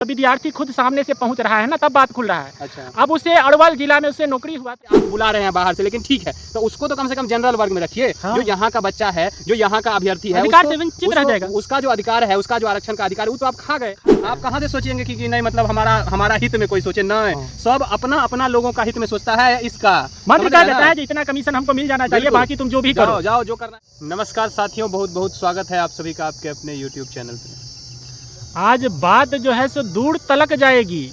विद्यार्थी खुद सामने से पहुंच रहा है ना, तब बात खुल रहा है। अच्छा। अब उसे अरवल जिला में उसे नौकरी हुआ। आप बुला रहे हैं बाहर से, लेकिन ठीक है, तो उसको तो कम से कम जनरल वर्ग में रखिए। हाँ। जो यहाँ का बच्चा है, जो यहाँ का अभ्यर्थी है, अधिकार से वंचित रह जाएगा। उसका जो अधिकार है, उसका जो आरक्षण का अधिकार है, वो तो आप खा गए। आप कहाँ से सोचेंगे कि नहीं मतलब हमारा हित में कोई सोचे? नहीं, सब अपना अपना लोगों का हित में सोचता है। इसका मंत्री कह देता है इतना कमीशन हमको मिल जाना चाहिए, बाकी तुम जो भी करो। जाओ जो करना। नमस्कार साथियों, बहुत बहुत स्वागत है आप सभी का आपके अपने YouTube चैनल पे। आज बात जो है सो दूर तलक जाएगी।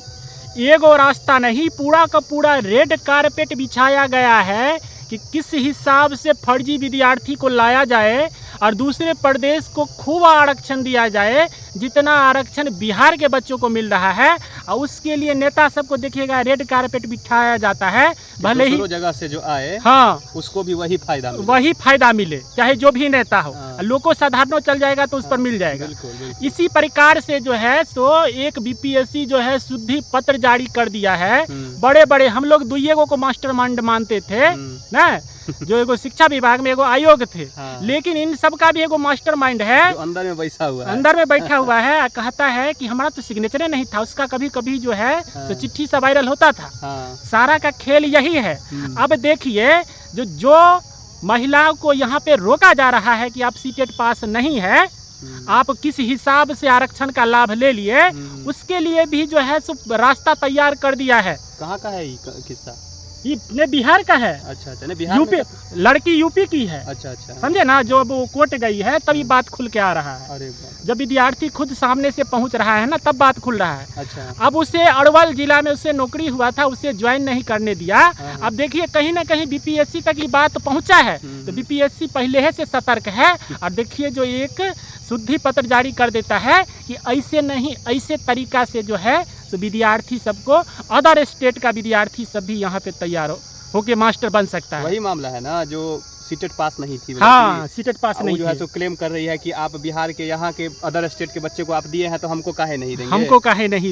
एगो रास्ता नहीं, पूरा का पूरा रेड कारपेट बिछाया गया है कि किस हिसाब से फर्जी विद्यार्थी को लाया जाए और दूसरे प्रदेश को खूब आरक्षण दिया जाए, जितना आरक्षण बिहार के बच्चों को मिल रहा है। और उसके लिए नेता सबको देखिएगा रेड कारपेट बिठाया जाता है, भले ही जगह से जो आए हाँ उसको भी वही फायदा मिले, चाहे जो भी नेता हो। हाँ। लोगों साधारणों चल जाएगा तो उस पर मिल जाएगा। बिल्कुल। इसी प्रकार से जो है सो एक बीपीएससी जो है शुद्धि पत्र जारी कर दिया है। बड़े बड़े हम लोग दुइये को मास्टरमाइंड मानते थे ना, जो एगो शिक्षा विभाग में एगो आयोग थे। हाँ। लेकिन इन सब का भी एगो मास्टरमाइंड है, जो अंदर में बैठा हुआ है कहता है कि हमारा तो सिग्नेचर नहीं था उसका, कभी कभी जो है तो चिट्ठी से वायरल होता था। हाँ। सारा का खेल यही है। अब देखिए जो महिलाओं को यहाँ पे रोका जा रहा है कि आप सीटेट पास नहीं है, आप किस हिसाब से आरक्षण का लाभ ले लिए, उसके लिए भी जो है सो रास्ता तैयार कर दिया है। कहाँ का है ये किस्सा? ये बिहार का है। अच्छा, बिहार यूपी, लड़की यूपी की है। अच्छा। समझे ना, जो वो कोर्ट गई है तभी बात खुल के आ रहा है। अरे जब विद्यार्थी खुद सामने से पहुंच रहा है ना, तब बात खुल रहा है। अच्छा। अब उसे अरवल जिला में उसे नौकरी हुआ था, उसे ज्वाइन नहीं करने दिया। अब देखिए कहीं ना कहीं बीपीएससी तक ये बात पहुंचा है, तो बीपीएससी पहले से सतर्क है। और देखिए जो एक शुद्धि पत्र जारी कर देता है कि ऐसे नहीं, ऐसे तरीका से जो है तो विद्यार्थी सबको, अदर स्टेट का विद्यार्थी सब भी यहाँ पे तैयार होके मास्टर बन सकता है। वही मामला है ना, जो सीटेट पास नहीं थी। हाँ, सीटेट पास नहीं जो है सो क्लेम कर रही है कि आप बिहार के यहाँ के अदर स्टेट के बच्चे को आप दिए हैं, तो हमको काहे नहीं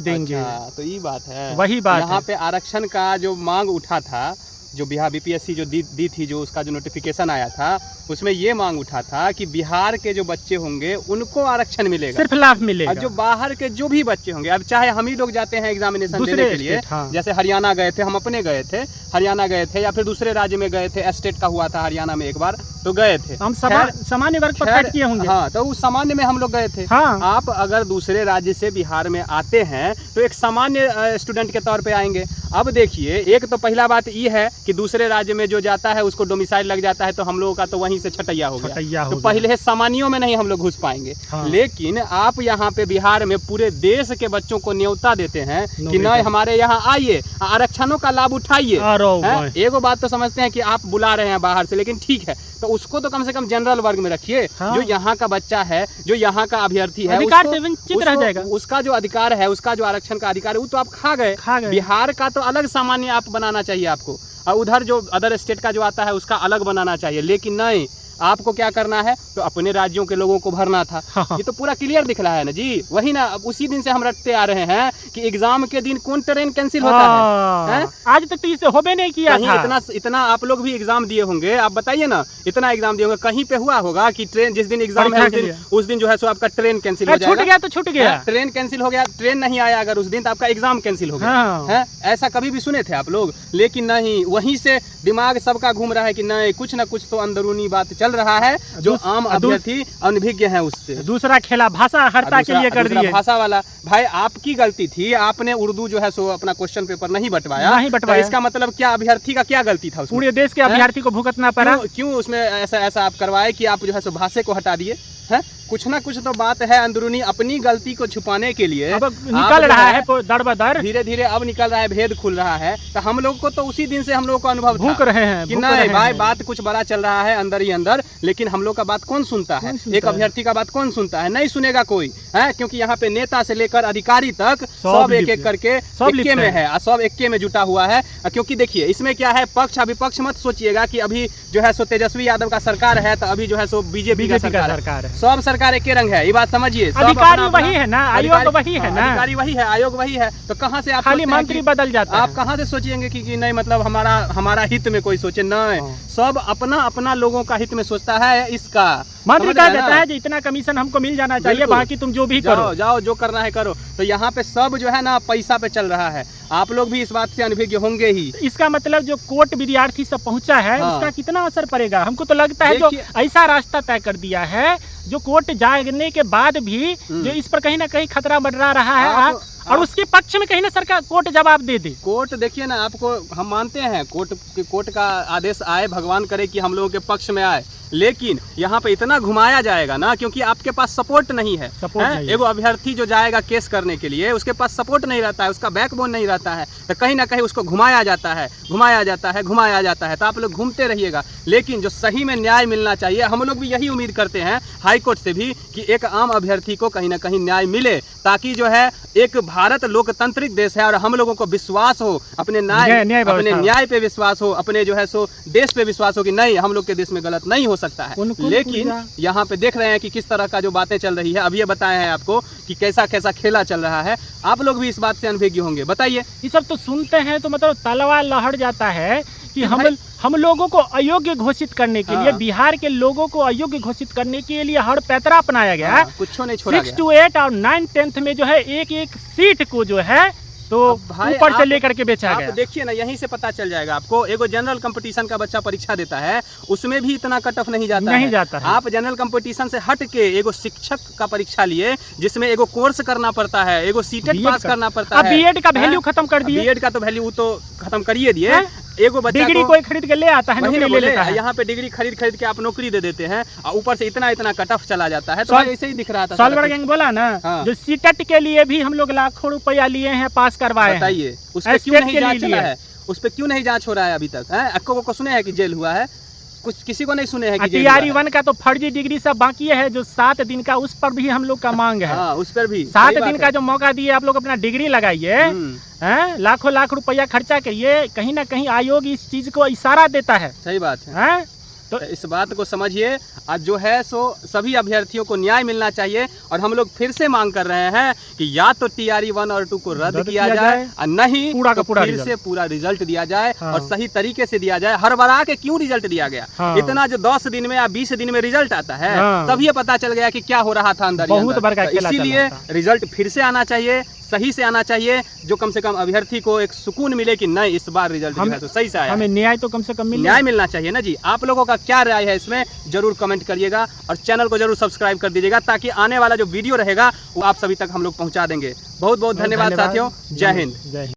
देंगे। अच्छा, तो ये बात है, वही बात यहाँ पे आरक्षण का जो मांग उठा था, जो बिहार बीपीएससी जो दी थी, जो उसका जो नोटिफिकेशन आया था, उसमें ये मांग उठा था कि बिहार के जो बच्चे होंगे उनको आरक्षण मिलेगा, सिर्फ लाभ मिलेगा। और जो बाहर के जो भी बच्चे होंगे, अब चाहे हम ही लोग जाते हैं एग्जामिनेशन देने के लिए, हाँ। जैसे हरियाणा गए थे, हम अपने गए थे, हरियाणा गए थे या फिर दूसरे राज्य में गए थे, स्टेट का हुआ था हरियाणा में एक बार, तो गए थे हम सामान्य वर्ग पर फाइट किए होंगे। हाँ, तो उस सामान्य में हम लोग गए थे। हाँ। आप अगर दूसरे राज्य से बिहार में आते हैं तो एक सामान्य स्टूडेंट के तौर पे आएंगे। अब देखिए, एक तो पहला बात ये है कि दूसरे राज्य में जो जाता है उसको डोमिसाइल लग जाता है, तो हम लोगों का तो वहीं से छटैया हो गया। तो पहले सामान्यों में नहीं हम लोग घुस पाएंगे। हाँ। लेकिन आप यहाँ पे बिहार में पूरे देश के बच्चों को न्योता देते हैं कि नहीं, हमारे यहाँ आइए, आरक्षणों का लाभ उठाइए। एगो बात तो समझते हैं कि आप बुला रहे हैं बाहर से, लेकिन ठीक है, तो उसको तो कम से कम जनरल वर्ग में रखिए। हाँ। जो यहाँ का बच्चा है, जो यहाँ का अभ्यर्थी है, अधिकार से वंचित रह जाएगा। उसका जो अधिकार है, उसका जो आरक्षण का अधिकार है, वो तो आप खा गए। बिहार का तो अलग सामान्य आप बनाना चाहिए आपको, और उधर जो अदर स्टेट का जो आता है उसका अलग बनाना चाहिए। लेकिन नहीं, आपको क्या करना है, तो अपने राज्यों के लोगों को भरना था। ये तो पूरा क्लियर दिख रहा है ना जी। वही ना, अब उसी दिन से हम रटते आ रहे हैं कि एग्जाम के दिन कौन ट्रेन कैंसिल होता है? आज तक तो इसे होबे नहीं किया था। इतना आप लोग भी एग्जाम दिए होंगे, आप बताइए ना, इतना एग्जाम दिए होंगे, कहीं पे हुआ होगा कि ट्रेन जिस दिन एग्जाम है उस दिन जो है सो आपका ट्रेन कैंसिल हो जाएगा। छूट गया तो छूट गया, ट्रेन कैंसिल हो गया, ट्रेन नहीं आया अगर उस दिन, तो आपका एग्जाम कैंसिल हो गया। ऐसा कभी भी सुने थे आप लोग? लेकिन नहीं, वहीं से दिमाग सबका घूम रहा है कि नहीं, कुछ ना कुछ तो अंदरूनी बात चल रहा है, जो आम अभ्यर्थी अनभिज्ञ है उससे। दूसरा खेला भाषा हरता के लिए कर दिए। भाषा वाला भाई आपकी गलती थी, आपने उर्दू जो है सो अपना क्वेश्चन पेपर नहीं बंटवाया। तो इसका मतलब क्या, अभ्यर्थी का क्या गलती था? पूरे देश के अभ्यर्थी को भुगतना पड़ा। क्यों उसमें ऐसा आप करवाए कि आप जो है सो भाषा को हटा दिए? है कुछ ना कुछ तो बात है अंदरूनी, अपनी गलती को छुपाने के लिए अब निकल रहा है दर बदर, धीरे धीरे अब निकल रहा है, भेद खुल रहा है। तो हम लोग को तो उसी दिन से हम लोग को अनुभव भूख रहे हैं कि नहीं भाई, बात कुछ बड़ा चल रहा है अंदर ही अंदर, लेकिन हम लोग का बात कौन सुनता है? एक अभ्यर्थी का बात कौन सुनता है? नहीं सुनेगा कोई है, क्योंकि यहाँ पे नेता से लेकर अधिकारी तक सब एक एक करके इक्के में है, सब इक्के में जुटा हुआ है। क्योंकि देखिए इसमें क्या है, पक्ष अविपक्ष मत सोचिएगा कि अभी जो है सो तेजस्वी यादव का सरकार है, तो अभी जो है सो बीजेपी का सरकार है। सब सरकार एक रंग है, बात समझिए। अधिकारी वही है ना, आयोग वही है ना, अधिकारी वही है, आयोग वही है, तो कहाँ से आप खाली मंत्री बदल जाता है? आप कहाँ से सोचेंगे कि नहीं मतलब हमारा हित में कोई सोचे? नहीं, सब अपना अपना लोगों का हित में सोचता है। इसका मंत्री समझ कह रहे हैं देता ना? है कि इतना कमीशन हमको मिल जाना चाहिए, बिल्कुल। बाकी तुम जो भी जाओ करो। जाओ जो करना है करो। तो यहाँ पे सब जो है ना पैसा पे चल रहा है। आप लोग भी इस बात से अनुभवी होंगे ही। इसका मतलब जो कोर्ट विद्यार्थी सब पहुंचा है, हाँ। उसका कितना असर पड़ेगा? हमको तो लगता है जो देखिए- ऐसा रास्ता तय कर दिया है, जो कोर्ट जागने के बाद भी जो इस पर कहीं ना कहीं खतरा मंडरा रहा है, और उसके पक्ष में कहीं ना सरकार कोर्ट जवाब दे दे। कोर्ट देखिए ना, आपको हम मानते हैं कोर्ट का आदेश आए, भगवान करे कि हम लोगों के पक्ष में आए, लेकिन यहाँ पे इतना घुमाया जाएगा ना, क्योंकि आपके पास सपोर्ट नहीं है। सपोर्ट नहीं है। एगो अभ्यर्थी जो जाएगा केस करने के लिए, उसके पास सपोर्ट नहीं रहता है, उसका बैकबोन नहीं रहता है, तो कहीं ना कहीं उसको घुमाया जाता है, घुमाया जाता है, घुमाया जाता है। तो आप लोग घूमते रहिएगा, लेकिन जो सही में न्याय मिलना चाहिए, हम लोग भी यही उम्मीद करते हैं हाई कोर्ट से भी कि एक आम अभ्यर्थी को कहीं ना कहीं न्याय मिले, ताकि जो है एक भारत लोकतांत्रिक देश है और हम लोगों को विश्वास हो अपने न्याय अपने न्याय पे विश्वास हो, अपने जो है सो देश पे विश्वास हो कि नहीं, हम लोग के देश में गलत नहीं हो सकता है। लेकिन यहाँ पे देख रहे हैं कि किस तरह का जो बातें चल रही है। अब ये बताए हैं आपको कि कैसा कैसा खेला चल रहा है। आप लोग भी इस बात से अनुभवी होंगे, बताइए। ये सब तो सुनते हैं तो मतलब तलवार लहड़ जाता है कि भाई- हम लोगों को अयोग्य घोषित करने के लिए, हाँ। बिहार के लोगों को अयोग्य घोषित करने के लिए हर पैतरा अपनाया गया है। कुछ नहीं छोड़ा 6 to 8 और 9 10th में जो है एक एक सीट को जो है तो भाई ऊपर से आप- लेकर के बेचा आप गया। देखिए ना, यहीं से पता चल जाएगा आपको। एगो जनरल कंपटीशन का बच्चा परीक्षा देता है, उसमें भी इतना कट ऑफ नहीं जाता नहीं है। जाता है। आप जनरल कंपटीशन से हट के एगो शिक्षक का परीक्षा लिए, जिसमें एगो कोर्स करना पड़ता है, एगो सीटेट B.Ed पास का। करना पड़ता अब है। B.Ed का वैल्यू खत्म कर दिए। B.Ed का तो वैल्यू तो खत्म करिए दिए। हैं? एगो बच्चा डिग्री को कोई खरीद के ले आता है, वही नौकरी ना ले बोले, लेता है। यहाँ पे डिग्री खरीद के आप नौकरी दे देते हैं, और ऊपर से इतना इतना कट ऑफ चला जाता है। तो साल- भाई ऐसे ही दिख रहा था। सालवर सारा गैंग बोला ना, हाँ। जो सीटेट के लिए भी हम लोग लाखों रुपया लिए हैं, पास करवाए कुछ। हैं। बताइए उस पर क्यों एस्टेट नहीं के जांच लिए चला लिए। है? उस पर क्यों नहीं जांच हो रहा है अभी तक? हैं? अक्को को सुने हैं कि जेल हुआ है? कुछ किसी को नहीं सुने हैं कि जेल हुआ TRE है? 1 का तो फर्जी डिग्री सब बाकी है, जो 7 दिन का, उस पर भी हम लोग का मांग है। हाँ, उस पर भी 7 सही बात दिन का है। जो मौका दिए, आप लोग अपना डिग्री लगाइए, हम्म, हैं? लाखों लाख रुपया खर्चा करिए। कहीं ना कहीं आयोग इस चीज को इशारा देता है, सही बात है। हैं? तो इस बात को समझिए। आज जो है सो सभी अभ्यर्थियों को न्याय मिलना चाहिए, और हम लोग फिर से मांग कर रहे हैं कि या तो TRE 1 और 2 को रद्द किया जाए, और नहीं पूरा का तो पूरा फिर रिजल्ट। से पूरा रिजल्ट दिया जाए। हाँ। और सही तरीके से दिया जाए। हड़बड़ा के क्यों रिजल्ट दिया गया? हाँ। इतना जो 10 दिन में या 20 दिन में रिजल्ट आता है, हाँ। तब ये पता चल गया कि क्या हो रहा था अंदर ही बहुत अंदर। बड़का तो खेला चल इसीलिए रहा था। रिजल्ट फिर से आना चाहिए, सही से आना चाहिए, जो कम से कम अभ्यर्थी को एक सुकून मिले कि नहीं, इस बार रिजल्ट जो है तो सही से आया। हमें न्याय तो कम से कम मिले। न्याय मिलना चाहिए ना जी। आप लोगों का क्या राय है इसमें, जरूर कमेंट करिएगा, और चैनल को जरूर सब्सक्राइब कर दीजिएगा, ताकि आने वाला जो वीडियो रहेगा वो आप सभी तक हम लोग पहुंचा देंगे। बहुत बहुत धन्यवाद साथियों। जय हिंद। जय हिंद।